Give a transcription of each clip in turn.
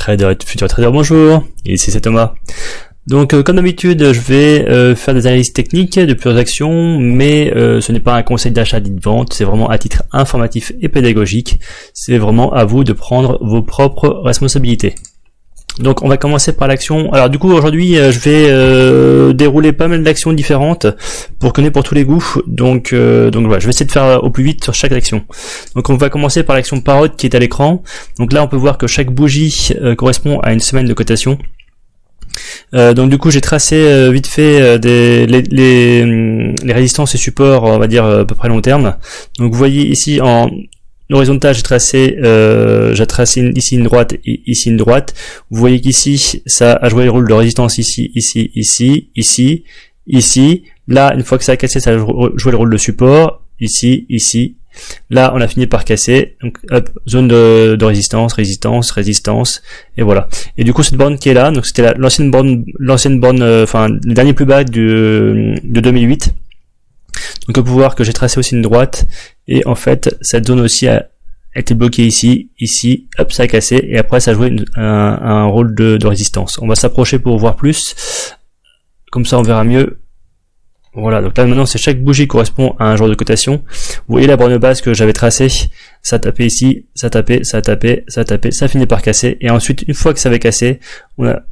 Trader et futur trader, bonjour, ici c'est Thomas. Donc comme d'habitude, je vais faire des analyses techniques de plusieurs actions, mais ce n'est pas un conseil d'achat ni de vente, c'est vraiment à titre informatif et pédagogique. C'est vraiment à vous de prendre vos propres responsabilités. Donc on va commencer par l'action. Alors du coup aujourd'hui je vais dérouler pas mal d'actions différentes pour connaître pour tous les goûts. Donc voilà, je vais essayer de faire au plus vite sur chaque action. Donc on va commencer par l'action Parrot qui est à l'écran. Donc là on peut voir que chaque bougie correspond à une semaine de cotation. Donc du coup j'ai tracé vite fait les résistances et supports, on va dire à peu près long terme. Donc vous voyez ici en horizontal, j'ai tracé ici une droite et ici une droite. Vous voyez qu'ici, ça a joué le rôle de résistance ici, ici, ici, ici, ici. Là, une fois que ça a cassé, ça a joué le rôle de support, ici, ici. Là, on a fini par casser. Donc, hop, zone de résistance, résistance, résistance, et voilà. Et du coup, cette borne qui est là, donc c'était l'ancienne borne, enfin, le dernier plus bas de 2008. Donc on peut voir que j'ai tracé aussi une droite et en fait cette zone aussi a été bloquée ici, ici, hop, ça a cassé et après ça a joué un rôle de résistance. On va s'approcher pour voir plus, comme ça on verra mieux. Voilà, donc là maintenant c'est chaque bougie correspond à un genre de cotation. Vous voyez la borne basse que j'avais tracée, ça tapait ici, ça tapait, ça tapait, ça tapait, ça finit par casser et ensuite une fois que ça avait cassé,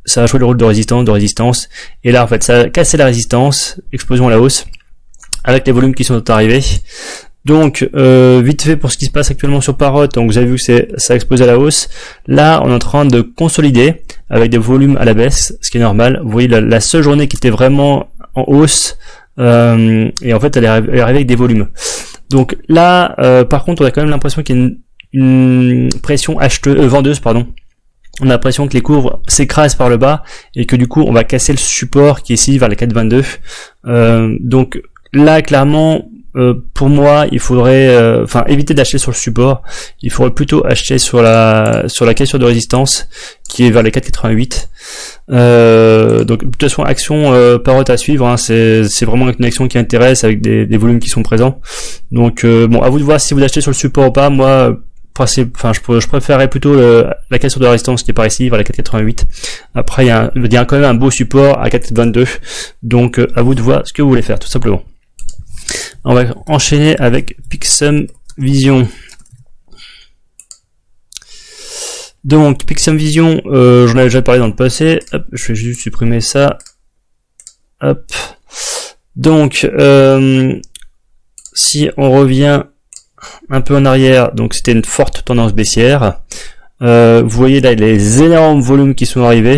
ça a joué le rôle de résistance et là en fait ça a cassé la résistance, explosion à la hausse, avec les volumes qui sont arrivés. Donc vite fait pour ce qui se passe actuellement sur Parrot, donc vous avez vu que ça a explosé à la hausse. Là on est en train de consolider avec des volumes à la baisse, ce qui est normal. Vous voyez la seule journée qui était vraiment en hausse, et en fait elle est arrivée avec des volumes. Donc là par contre on a quand même l'impression qu'il y a une pression vendeuse, pardon. On a l'impression que les cours s'écrasent par le bas et que du coup on va casser le support qui est ici vers les 4,22. Donc là, clairement, pour moi, il faudrait, éviter d'acheter sur le support. Il faudrait plutôt acheter sur la cassure de résistance qui est vers les 4,88. Donc de toute façon, action Parrot à suivre. Hein, c'est vraiment une action qui intéresse avec des volumes qui sont présents. Donc bon, à vous de voir si vous achetez sur le support ou pas. Moi, je préférerais plutôt la cassure de résistance qui est par ici vers les 4,88. Après, il y a quand même un beau support à 4,22. Donc à vous de voir ce que vous voulez faire, tout simplement. On va enchaîner avec Pixum Vision. Donc Pixum Vision, j'en avais déjà parlé dans le passé. Hop, je vais juste supprimer ça. Hop. Donc si on revient un peu en arrière, donc c'était une forte tendance baissière. Vous voyez là les énormes volumes qui sont arrivés,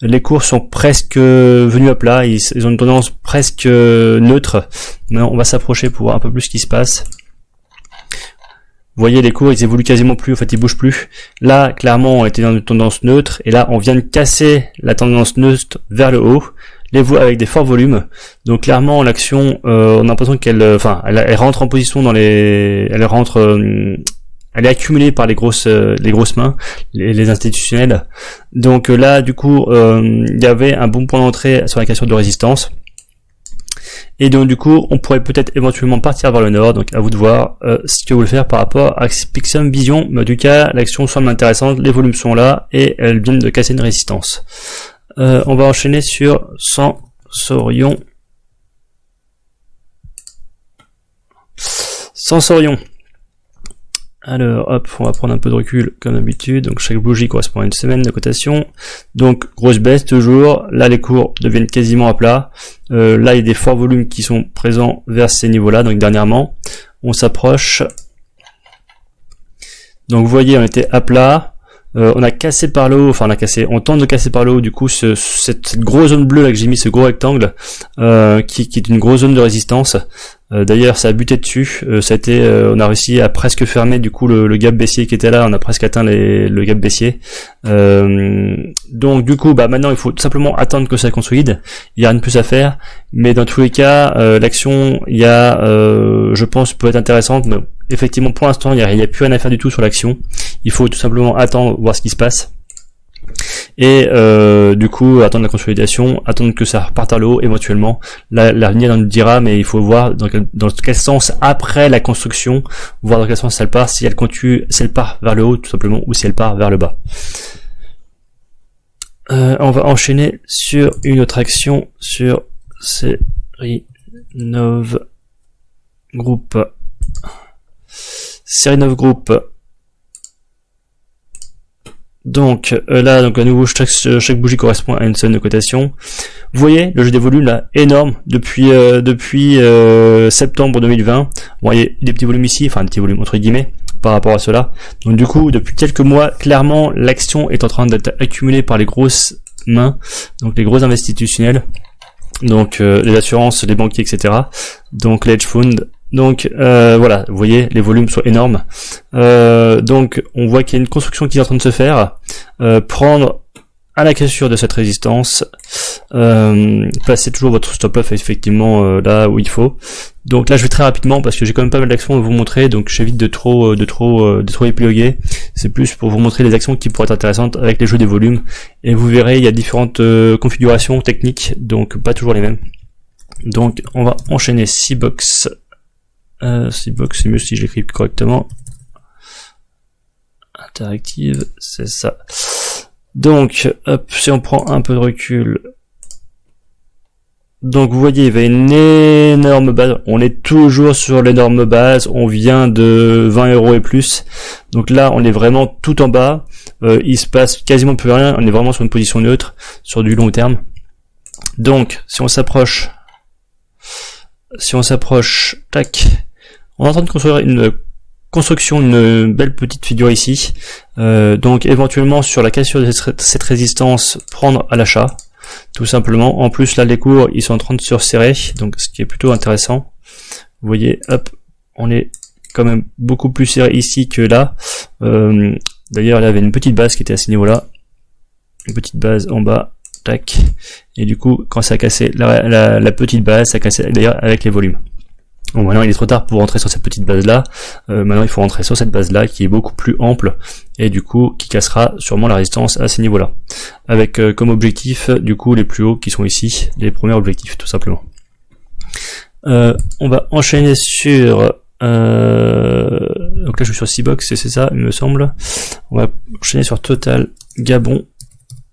les cours sont presque venus à plat, ils ont une tendance presque neutre. Maintenant on va s'approcher pour voir un peu plus ce qui se passe. Vous voyez les cours ils évoluent quasiment plus, en fait ils bougent plus. Là clairement on était dans une tendance neutre et là on vient de casser la tendance neutre vers le haut, avec des forts volumes. Donc clairement l'action on a l'impression qu'elle elle rentre en position dans elle est accumulée par les grosses mains, les institutionnels. Donc là, du coup, il y avait un bon point d'entrée sur la cassure de résistance. Et donc du coup, on pourrait peut-être éventuellement partir vers le nord. Donc à vous de voir ce que vous voulez faire par rapport à Pixum Vision. Mais en tout cas, l'action semble intéressante, les volumes sont là et elles viennent de casser une résistance. On va enchaîner sur Sensorion. Alors hop, on va prendre un peu de recul comme d'habitude. Donc chaque bougie correspond à une semaine de cotation. Donc grosse baisse toujours. Là les cours deviennent quasiment à plat. Là il y a des forts volumes qui sont présents vers ces niveaux-là. Donc dernièrement, on s'approche. Donc vous voyez, on était à plat. On a cassé par le haut, on tente de casser par le haut, du coup cette grosse zone bleue là que j'ai mis, ce gros rectangle, qui est une grosse zone de résistance. D'ailleurs ça a buté dessus, on a réussi à presque fermer du coup le gap baissier qui était là, on a presque atteint le gap baissier. Donc du coup maintenant il faut tout simplement attendre que ça consolide, il n'y a rien de plus à faire, mais dans tous les cas l'action je pense peut être intéressante, mais effectivement pour l'instant il n'y a plus rien à faire du tout sur l'action, il faut tout simplement attendre, voir ce qui se passe. Et du coup attendre la consolidation, attendre que ça reparte à le haut éventuellement. L'avenir nous dira, mais il faut voir dans quel sens après la construction, voir dans quel sens elle part, si elle part vers le haut tout simplement ou si elle part vers le bas. On va enchaîner sur une autre action sur Serinov Group. Serinov Group. Donc là, donc à nouveau, chaque bougie correspond à une semaine de cotation. Vous voyez, le jeu des volumes là, énorme depuis septembre 2020. Vous voyez des petits volumes ici, enfin des petits volumes entre guillemets par rapport à cela. Donc du coup, depuis quelques mois, clairement, l'action est en train d'être accumulée par les grosses mains, donc les gros institutionnels, donc les assurances, les banquiers, etc. Donc les hedge funds. Donc voilà, vous voyez, les volumes sont énormes. Donc on voit qu'il y a une construction qui est en train de se faire. Prendre à la cassure de cette résistance, placez toujours votre stop loss effectivement là où il faut. Donc là je vais très rapidement parce que j'ai quand même pas mal d'actions à vous montrer, donc j'évite de trop épiloguer. C'est plus pour vous montrer les actions qui pourraient être intéressantes avec les jeux des volumes, et vous verrez il y a différentes configurations techniques, donc pas toujours les mêmes. Donc on va enchaîner C-Box. C-Box, c'est mieux si je l'écris correctement. Interactive, c'est ça. Donc, hop, si on prend un peu de recul. Donc vous voyez, il y avait une énorme base. On est toujours sur l'énorme base. On vient de 20 € et plus. Donc là, on est vraiment tout en bas. Il se passe quasiment plus rien. On est vraiment sur une position neutre, sur du long terme. Donc, si on s'approche, tac. On est en train de construire une belle petite figure ici. Donc éventuellement sur la cassure de cette résistance, prendre à l'achat, tout simplement. En plus là les cours ils sont en train de se resserrer, donc ce qui est plutôt intéressant. Vous voyez, hop, on est quand même beaucoup plus serré ici que là. D'ailleurs il y avait une petite base qui était à ce niveau là, une petite base en bas, tac. Et du coup quand ça a cassé la petite base, ça a cassé d'ailleurs avec les volumes. Bon, maintenant il est trop tard pour rentrer sur cette petite base là. Maintenant il faut rentrer sur cette base là qui est beaucoup plus ample et du coup qui cassera sûrement la résistance à ces niveaux là, avec comme objectif du coup les plus hauts qui sont ici, les premiers objectifs tout simplement. On va enchaîner sur donc là je suis sur C-Box, c'est ça il me semble. On va enchaîner sur Total Gabon.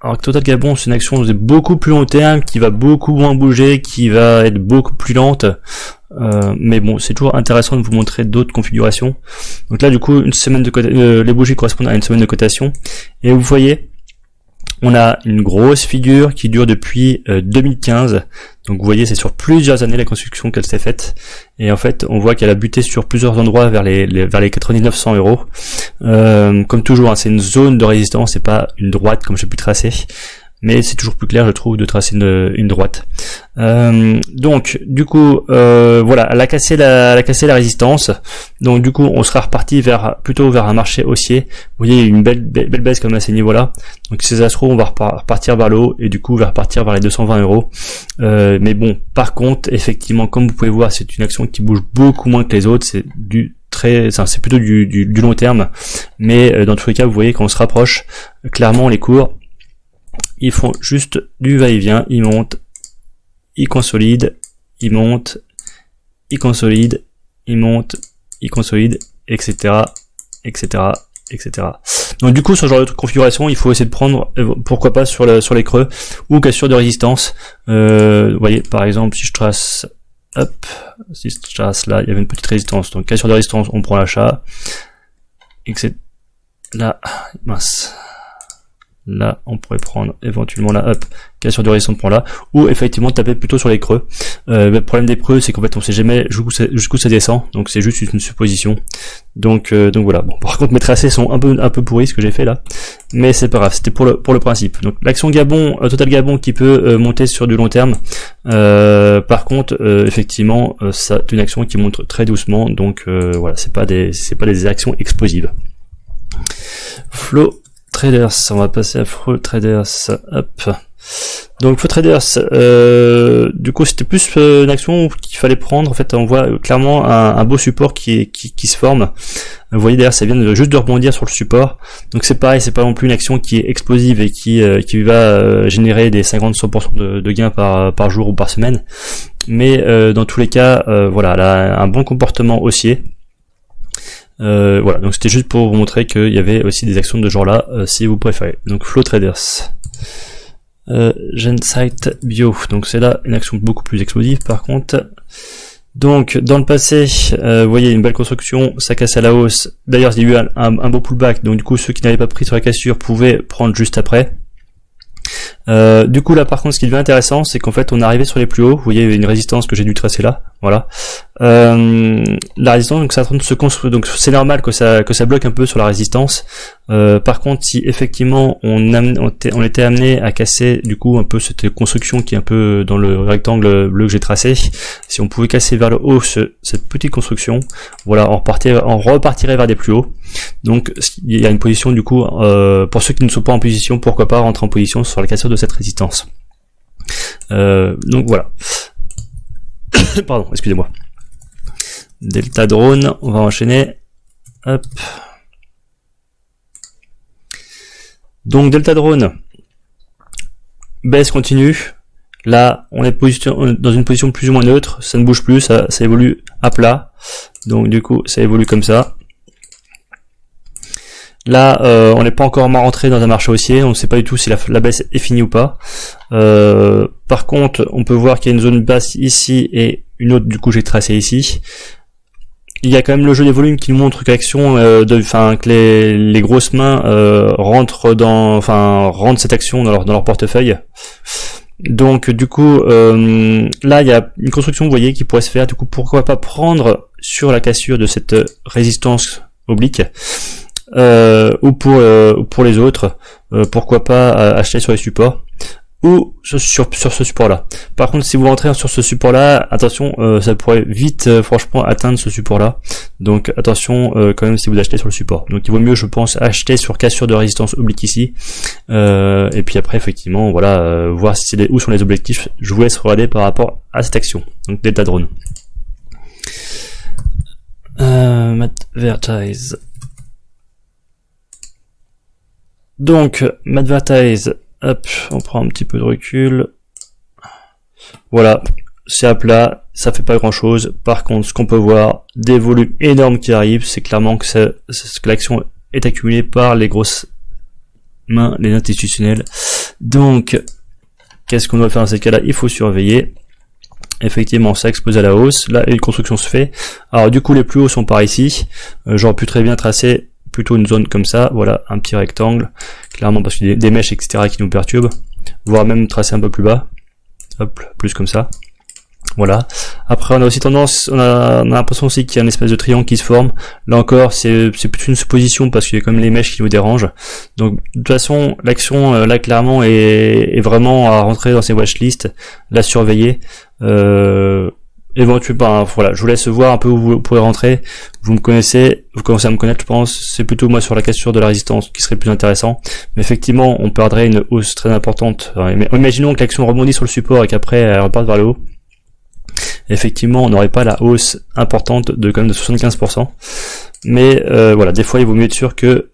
Alors Total Gabon c'est une action de beaucoup plus long terme, qui va beaucoup moins bouger, qui va être beaucoup plus lente. Mais bon, c'est toujours intéressant de vous montrer d'autres configurations. Donc là, du coup, une semaine de les bougies correspondent à une semaine de cotation. Et vous voyez, on a une grosse figure qui dure depuis 2015. Donc vous voyez, c'est sur plusieurs années la construction qu'elle s'est faite. Et en fait, on voit qu'elle a buté sur plusieurs endroits vers les 99-100 €. Comme toujours, hein, c'est une zone de résistance, c'est pas une droite comme j'ai pu tracer. Mais c'est toujours plus clair, je trouve, de tracer une droite. Donc, du coup, voilà, elle a cassé la résistance. Donc, du coup, on sera reparti plutôt vers un marché haussier. Vous voyez, une belle baisse comme à ces niveaux-là. Donc, ces astros, on va repartir vers le haut et du coup, on va repartir vers les 220 €. Mais bon, par contre, effectivement, comme vous pouvez voir, c'est une action qui bouge beaucoup moins que les autres. C'est c'est plutôt du long terme. Mais dans tous les cas, vous voyez, quand on se rapproche, clairement, les cours, ils font juste du va-et-vient, ils montent, ils consolident, ils montent, ils consolident, ils montent, ils consolident, etc., etc., etc. Donc du coup, ce genre de configuration, il faut essayer de prendre, pourquoi pas sur les creux, ou cassure de résistance. Vous voyez, par exemple, si je trace, hop, si je trace là, il y avait une petite résistance, donc cassure de résistance, on prend l'achat, etc. Là, mince. Là, on pourrait prendre éventuellement là, hop, cassure de résistance, on prend là, ou effectivement taper plutôt sur les creux. Le problème des creux, c'est qu'en fait on sait jamais jusqu'où ça descend, donc c'est juste une supposition. Donc voilà. Bon, par contre mes tracés sont un peu pourris ce que j'ai fait là, mais c'est pas grave, c'était pour le principe. Donc l'action Gabon, Total Gabon qui peut monter sur du long terme. Par contre, effectivement, c'est une action qui monte très doucement, donc voilà, c'est pas des actions explosives. Flow Traders, on va passer à Flow Traders, hop. Donc Flow Traders, du coup c'était plus une action qu'il fallait prendre. En fait on voit clairement un beau support qui se forme. Vous voyez d'ailleurs ça vient juste de rebondir sur le support. Donc c'est pareil, c'est pas non plus une action qui est explosive et qui va générer des 50-100% de gains par jour ou par semaine. Mais dans tous les cas, voilà, elle a un bon comportement haussier. Voilà, donc c'était juste pour vous montrer qu'il y avait aussi des actions de ce genre là, si vous préférez. Donc Flow Traders. Gensite Bio, donc c'est là une action beaucoup plus explosive par contre. Donc dans le passé, vous voyez une belle construction, ça casse à la hausse. D'ailleurs il y a eu un beau pullback, donc du coup ceux qui n'avaient pas pris sur la cassure pouvaient prendre juste après. Du coup là par contre ce qui devient intéressant c'est qu'en fait on est arrivé sur les plus hauts, vous voyez une résistance que j'ai dû tracer là, voilà. La résistance donc c'est en train de se construire, donc c'est normal que ça bloque un peu sur la résistance. Par contre si effectivement on était amené à casser du coup un peu cette construction qui est un peu dans le rectangle bleu que j'ai tracé, si on pouvait casser vers le haut cette petite construction, voilà, on repartirait vers des plus hauts. Donc il y a une position du coup, pour ceux qui ne sont pas en position, pourquoi pas rentrer en position sur la cassure de cette résistance. Donc voilà. Pardon, excusez-moi. Delta drone, on va enchaîner. Hop. Donc Delta drone, baisse continue. Là, on est dans une position plus ou moins neutre, ça ne bouge plus, ça évolue à plat. Donc du coup, ça évolue comme ça. Là, on n'est pas encore rentré dans un marché haussier, on ne sait pas du tout si la baisse est finie ou pas. Par contre, on peut voir qu'il y a une zone basse ici et une autre, du coup, j'ai tracé ici. Il y a quand même le jeu des volumes qui nous montre que l'action, que les grosses mains rentrent cette action dans leur portefeuille. Donc, du coup, là, il y a une construction, vous voyez, qui pourrait se faire. Du coup, pourquoi pas prendre sur la cassure de cette résistance oblique. Ou pour les autres, pourquoi pas acheter sur les supports ou sur ce support là. Par contre si vous rentrez sur ce support là, attention, ça pourrait vite franchement atteindre ce support là, donc attention quand même si vous achetez sur le support. Donc il vaut mieux je pense acheter sur cassure de résistance oblique ici, et puis après effectivement voilà, voir si où sont les objectifs. Je vous laisse regarder par rapport à cette action. Donc Delta drone, Madvertise. Donc, Madvertise, hop, on prend un petit peu de recul. Voilà, c'est à plat, ça fait pas grand chose. Par contre, ce qu'on peut voir, des volumes énormes qui arrivent, c'est clairement que l'action est accumulée par les grosses mains, les institutionnels. Donc, qu'est-ce qu'on doit faire dans ces cas-là? Il faut surveiller. Effectivement, ça explose à la hausse. Là, une construction se fait. Alors, du coup, les plus hauts sont par ici. J'aurais pu très bien tracer plutôt une zone comme ça, voilà, un petit rectangle, clairement parce qu'il y a des mèches, etc. qui nous perturbent, voire même tracer un peu plus bas, hop, plus comme ça, voilà. Après, on a aussi tendance, on a l'impression aussi qu'il y a une espèce de triangle qui se forme, là encore, c'est plutôt une supposition parce qu'il y a quand même les mèches qui nous dérangent, donc de toute façon, l'action, là, clairement, est vraiment à rentrer dans ces watchlists, la surveiller, éventuellement, voilà, je vous laisse voir un peu où vous pourrez rentrer. Vous me connaissez, vous commencez à me connaître, je pense. C'est plutôt moi sur la cassure de la résistance qui serait plus intéressant. Mais effectivement, on perdrait une hausse très importante. Imaginons que l'action rebondit sur le support et qu'après elle reparte vers le haut. Effectivement, on n'aurait pas la hausse importante de quand même de 75%. Mais voilà, des fois il vaut mieux être sûr que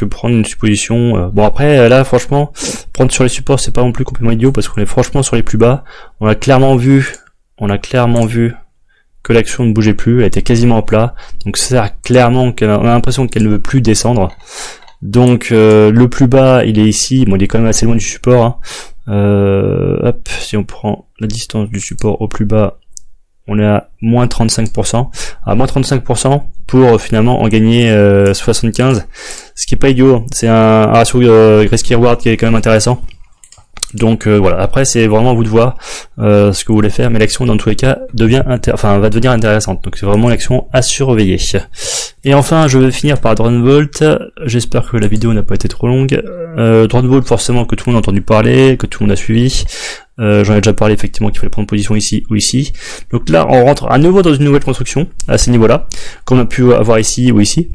prendre une supposition. Bon après là franchement, prendre sur les supports c'est pas non plus complètement idiot parce qu'on est franchement sur les plus bas. On a clairement vu que l'action ne bougeait plus, elle était quasiment à plat, donc ça clairement on a l'impression qu'elle ne veut plus descendre. Donc le plus bas il est ici, bon il est quand même assez loin du support, hein. Hop, si on prend la distance du support au plus bas, on est à moins 35%, à moins 35% pour finalement en gagner 75, ce qui est pas idiot, c'est un ratio risk-reward qui est quand même intéressant. Donc voilà, après c'est vraiment à vous de voir ce que vous voulez faire, mais l'action dans tous les cas va devenir intéressante, donc c'est vraiment l'action à surveiller. Et enfin je vais finir par Dronevolt, j'espère que la vidéo n'a pas été trop longue. Dronevolt forcément que tout le monde a entendu parler, que tout le monde a suivi, j'en ai déjà parlé effectivement qu'il fallait prendre position ici ou ici. Donc là on rentre à nouveau dans une nouvelle construction à ce niveau là, qu'on a pu avoir ici ou ici.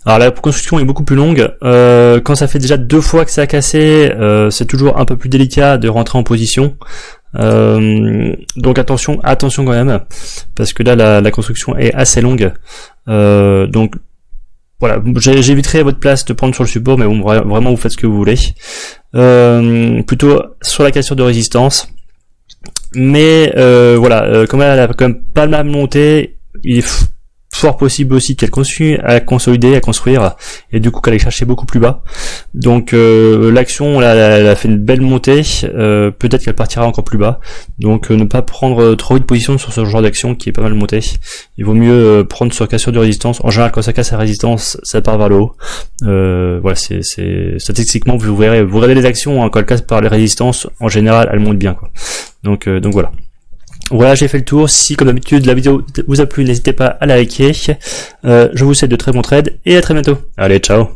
Alors la construction est beaucoup plus longue, quand ça fait déjà 2 fois que ça a cassé, c'est toujours un peu plus délicat de rentrer en position, donc attention quand même, parce que là la construction est assez longue, donc voilà, j'éviterai à votre place de prendre sur le support, mais bon, vraiment vous faites ce que vous voulez, plutôt sur la cassure de résistance, mais voilà, comme elle a quand même pas mal monté, il est fort possible aussi qu'elle continue à consolider, à construire, et du coup qu'elle aille chercher beaucoup plus bas. Donc l'action là, elle a fait une belle montée, peut-être qu'elle partira encore plus bas. Donc ne pas prendre trop vite position sur ce genre d'action qui est pas mal monté. Il vaut mieux prendre sur cassure de résistance. En général, quand ça casse la résistance, ça part vers le haut. Voilà, c'est statistiquement vous verrez, vous regardez les actions hein, quand elles cassent par les résistances, en général elles montent bien quoi. Donc voilà. Voilà, j'ai fait le tour. Si comme d'habitude la vidéo vous a plu, n'hésitez pas à la liker. Je vous souhaite de très bons trades et à très bientôt. Allez, ciao.